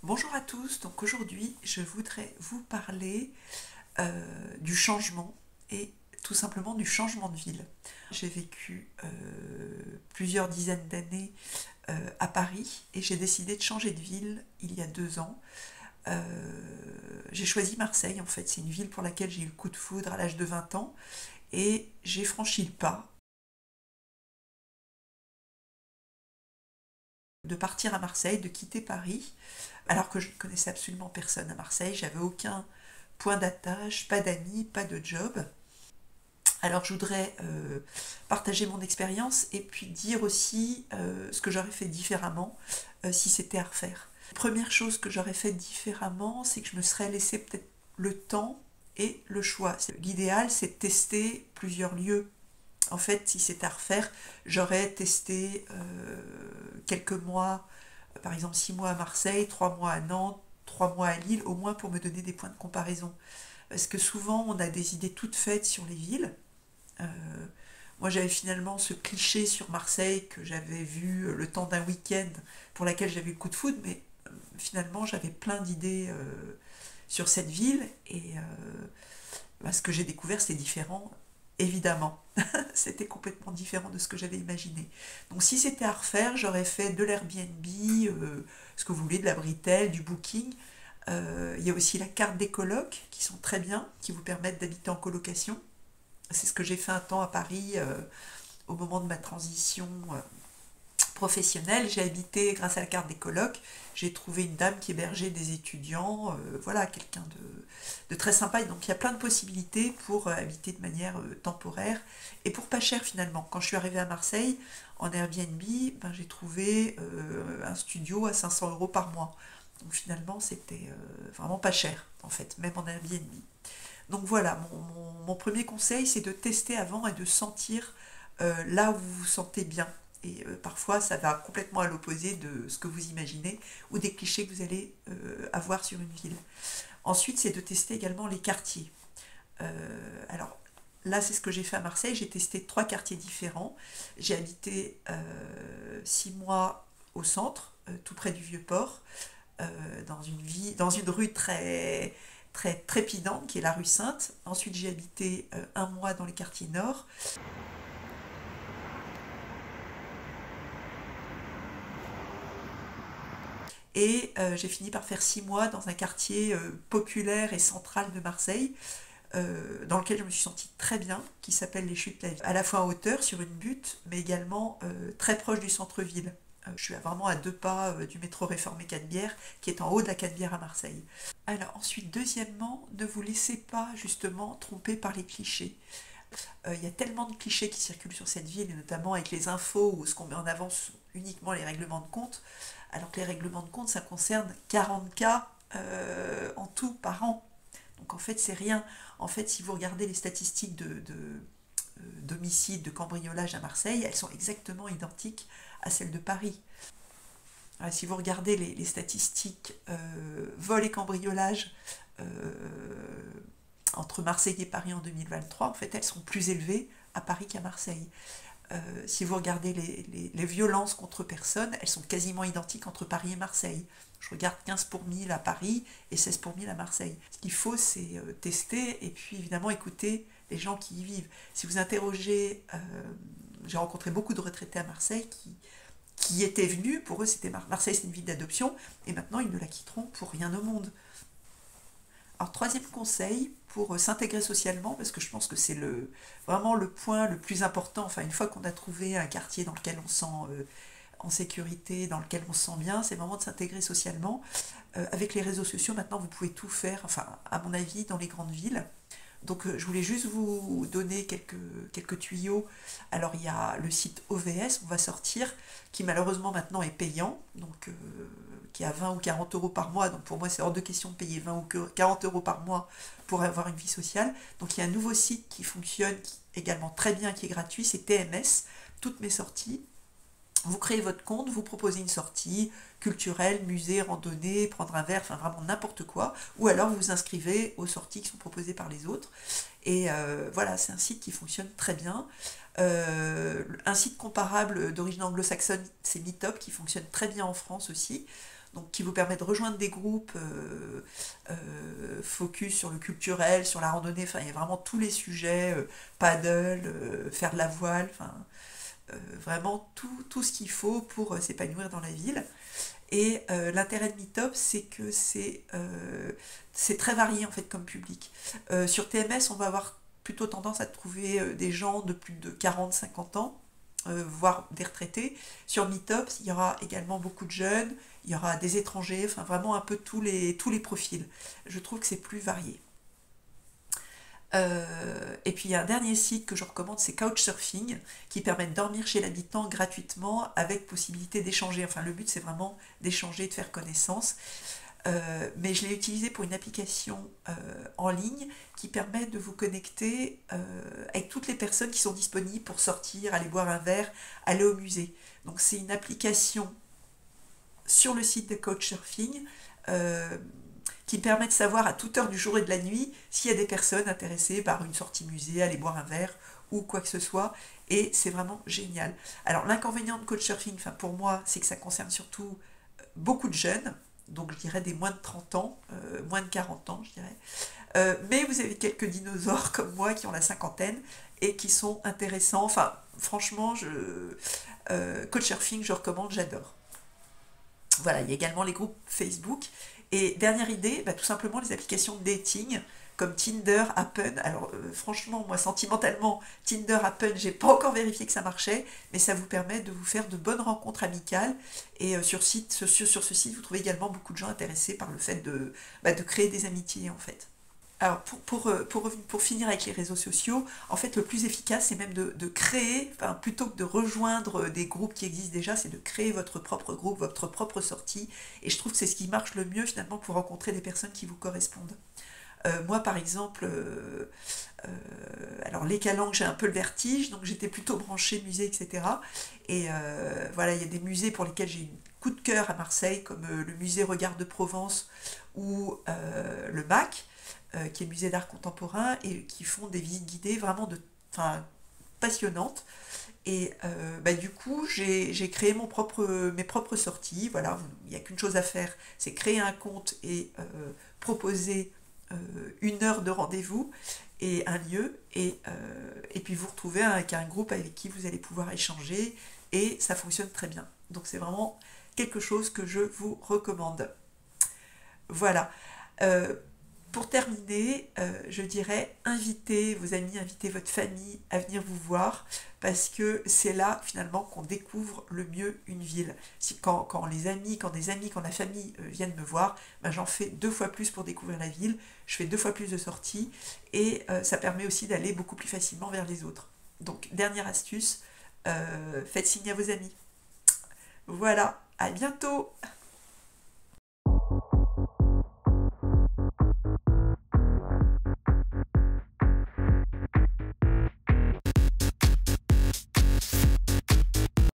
Bonjour à tous, donc aujourd'hui je voudrais vous parler du changement et tout simplement du changement de ville. J'ai vécu plusieurs dizaines d'années à Paris et j'ai décidé de changer de ville il y a 2 ans. J'ai choisi Marseille en fait, c'est une ville pour laquelle j'ai eu le coup de foudre à l'âge de 20 ans et j'ai franchi le pas de partir à Marseille, de quitter Paris, alors que je ne connaissais absolument personne à Marseille, j'avais aucun point d'attache, pas d'amis, pas de job. Alors je voudrais partager mon expérience et puis dire aussi ce que j'aurais fait différemment si c'était à refaire. La première chose que j'aurais fait différemment, c'est que je me serais laissé peut-être le temps et le choix. L'idéal, c'est de tester plusieurs lieux. En fait, si c'était à refaire, j'aurais testé quelques mois, par exemple 6 mois à Marseille, 3 mois à Nantes, 3 mois à Lille, au moins pour me donner des points de comparaison. Parce que souvent, on a des idées toutes faites sur les villes. Euh, Moi, j'avais finalement ce cliché sur Marseille que j'avais vu le temps d'un week-end pour laquelle j'avais eu le coup de foudre, mais finalement, j'avais plein d'idées sur cette ville et ce que j'ai découvert, c'était différent, évidemment. C'était complètement différent de ce que j'avais imaginé. Donc, si c'était à refaire, j'aurais fait de l'Airbnb, ce que vous voulez, de la Britel, du Booking. Il y a aussi la carte des colocs qui sont très bien, qui vous permettent d'habiter en colocation. C'est ce que j'ai fait un temps à Paris au moment de ma transition professionnelle. J'ai habité grâce à la carte des colocs. J'ai trouvé une dame qui hébergeait des étudiants, voilà, quelqu'un de très sympa. Et donc il y a plein de possibilités pour habiter de manière temporaire et pour pas cher finalement. Quand je suis arrivée à Marseille, en Airbnb, ben, j'ai trouvé un studio à 500 euros par mois. Donc finalement, c'était vraiment pas cher, en fait, même en Airbnb. Donc voilà, mon premier conseil, c'est de tester avant et de sentir là où vous vous sentez bien. Et parfois, ça va complètement à l'opposé de ce que vous imaginez ou des clichés que vous allez avoir sur une ville. Ensuite, c'est de tester également les quartiers. Alors là, c'est ce que j'ai fait à Marseille. J'ai testé 3 quartiers différents. J'ai habité 6 mois au centre, tout près du Vieux-Port, dans une rue très, très trépidante qui est la rue Sainte. Ensuite, j'ai habité un mois dans les quartiers nord. Et j'ai fini par faire 6 mois dans un quartier populaire et central de Marseille, dans lequel je me suis sentie très bien, qui s'appelle les Chutes la Vie, à la fois en hauteur sur une butte, mais également très proche du centre-ville. Je suis vraiment à 2 pas du métro réformé Canebière, qui est en haut de la Canebière à Marseille. Alors ensuite, deuxièmement, ne vous laissez pas justement tromper par les clichés. Il y a tellement de clichés qui circulent sur cette ville, et notamment avec les infos où ce qu'on met en avant sont uniquement les règlements de compte, alors que les règlements de compte, ça concerne 40 cas en tout par an. Donc en fait, c'est rien. En fait, si vous regardez les statistiques d'homicide, de cambriolage à Marseille, elles sont exactement identiques à celles de Paris. Si vous regardez les statistiques vol et cambriolage entre Marseille et Paris en 2023, en fait, elles sont plus élevées à Paris qu'à Marseille. Si vous regardez les violences contre personnes, elles sont quasiment identiques entre Paris et Marseille. Je regarde 15 pour 1000 à Paris et 16 pour 1000 à Marseille. Ce qu'il faut, c'est tester et puis évidemment écouter les gens qui y vivent. Si vous interrogez, j'ai rencontré beaucoup de retraités à Marseille qui étaient venus, pour eux c'était Marseille, c'est une ville d'adoption, et maintenant ils ne la quitteront pour rien au monde. Alors, troisième conseil pour s'intégrer socialement, parce que je pense que c'est vraiment le point le plus important, enfin une fois qu'on a trouvé un quartier dans lequel on se sent en sécurité, dans lequel on se sent bien, c'est vraiment de s'intégrer socialement. Avec les réseaux sociaux, maintenant vous pouvez tout faire, enfin à mon avis, dans les grandes villes. Donc je voulais juste vous donner quelques tuyaux. Alors il y a le site OVS, on va sortir, qui malheureusement maintenant est payant, donc qui est à 20 ou 40 euros par mois. Donc pour moi c'est hors de question de payer 20 ou 40 euros par mois pour avoir une vie sociale. Donc il y a un nouveau site qui fonctionne également très bien, qui est gratuit, c'est TMS. Toutes mes sorties, vous créez votre compte, vous proposez une sortie culturelle, musée, randonnée, prendre un verre, enfin vraiment n'importe quoi, ou alors vous vous inscrivez aux sorties qui sont proposées par les autres. Et voilà, c'est un site qui fonctionne très bien. Un site comparable d'origine anglo-saxonne, c'est Meetup, qui fonctionne très bien en France aussi. donc qui vous permet de rejoindre des groupes focus sur le culturel, sur la randonnée, enfin il y a vraiment tous les sujets, paddle, faire de la voile, enfin vraiment tout ce qu'il faut pour s'épanouir dans la ville. Et l'intérêt de Meetup, c'est que c'est très varié en fait comme public. Sur TMS, on va avoir plutôt tendance à trouver des gens de plus de 40-50 ans, voire des retraités. Sur Meetup, il y aura également beaucoup de jeunes, il y aura des étrangers, enfin vraiment un peu tous les profils. Je trouve que c'est plus varié. Et puis il y a un dernier site que je recommande, c'est Couchsurfing, qui permet de dormir chez l'habitant gratuitement avec possibilité d'échanger. Enfin, le but c'est vraiment d'échanger, de faire connaissance. Mais je l'ai utilisé pour une application en ligne qui permet de vous connecter avec toutes les personnes qui sont disponibles pour sortir, aller boire un verre, aller au musée. Donc c'est une application sur le site de Couchsurfing qui permet de savoir à toute heure du jour et de la nuit s'il y a des personnes intéressées par une sortie musée, aller boire un verre ou quoi que ce soit, et c'est vraiment génial. Alors l'inconvénient de Couchsurfing, enfin pour moi, c'est que ça concerne surtout beaucoup de jeunes, donc je dirais des moins de 30 ans, moins de 40 ans je dirais, mais vous avez quelques dinosaures comme moi qui ont la cinquantaine et qui sont intéressants, enfin franchement, Couchsurfing je recommande, j'adore. Voilà, il y a également les groupes Facebook. Et dernière idée, bah, tout simplement les applications de dating comme Tinder, Happen. Alors franchement, moi sentimentalement, Tinder, Happen, j'ai pas encore vérifié que ça marchait, mais ça vous permet de vous faire de bonnes rencontres amicales. Et sur ce site, vous trouvez également beaucoup de gens intéressés par le fait de créer des amitiés en fait. Alors, pour finir avec les réseaux sociaux, en fait, le plus efficace, c'est même de créer, enfin, plutôt que de rejoindre des groupes qui existent déjà, c'est de créer votre propre groupe, votre propre sortie. Et je trouve que c'est ce qui marche le mieux, finalement, pour rencontrer des personnes qui vous correspondent. Moi, par exemple, alors les calanques, j'ai un peu le vertige, donc j'étais plutôt branchée musée, etc. Et voilà, il y a des musées pour lesquels j'ai eu coup de cœur à Marseille, comme le musée Regard de Provence ou le MAC, qui est musée d'art contemporain, et qui font des visites guidées vraiment enfin, passionnantes. Et du coup, j'ai créé mes propres sorties. Voilà, il n'y a qu'une chose à faire, c'est créer un compte et proposer une heure de rendez-vous et un lieu, et puis vous retrouvez avec un groupe avec qui vous allez pouvoir échanger, et ça fonctionne très bien. Donc c'est vraiment quelque chose que je vous recommande. Voilà. Euh, pour terminer, je dirais invitez vos amis, invitez votre famille à venir vous voir, parce que c'est là finalement qu'on découvre le mieux une ville. Quand les amis, quand la famille viennent me voir, ben, j'en fais 2 fois plus pour découvrir la ville, je fais 2 fois plus de sorties, et ça permet aussi d'aller beaucoup plus facilement vers les autres. Donc dernière astuce, faites signe à vos amis. Voilà, à bientôt!